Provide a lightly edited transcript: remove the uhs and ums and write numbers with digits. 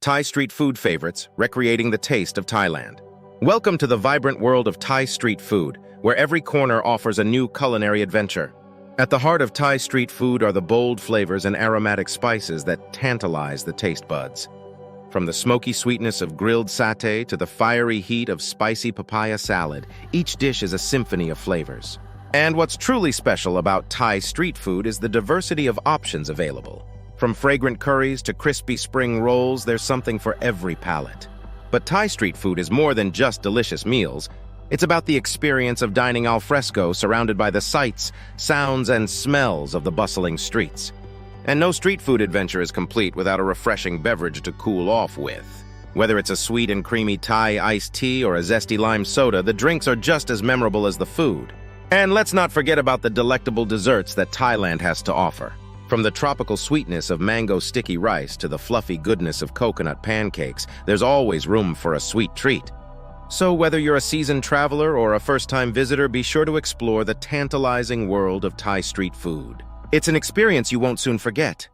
Thai street food favorites, recreating the taste of Thailand. Welcome to the vibrant world of Thai street food, where every corner offers a new culinary adventure. At the heart of Thai street food are the bold flavors and aromatic spices that tantalize the taste buds. From the smoky sweetness of grilled satay to the fiery heat of spicy papaya salad, each dish is a symphony of flavors. And what's truly special about Thai street food is the diversity of options available. From fragrant curries to crispy spring rolls, there's something for every palate. But Thai street food is more than just delicious meals. It's about the experience of dining al fresco, surrounded by the sights, sounds, and smells of the bustling streets. And no street food adventure is complete without a refreshing beverage to cool off with. Whether it's a sweet and creamy Thai iced tea or a zesty lime soda, the drinks are just as memorable as the food. And let's not forget about the delectable desserts that Thailand has to offer. From the tropical sweetness of mango sticky rice to the fluffy goodness of coconut pancakes, there's always room for a sweet treat. So whether you're a seasoned traveler or a first-time visitor, be sure to explore the tantalizing world of Thai street food. It's an experience you won't soon forget.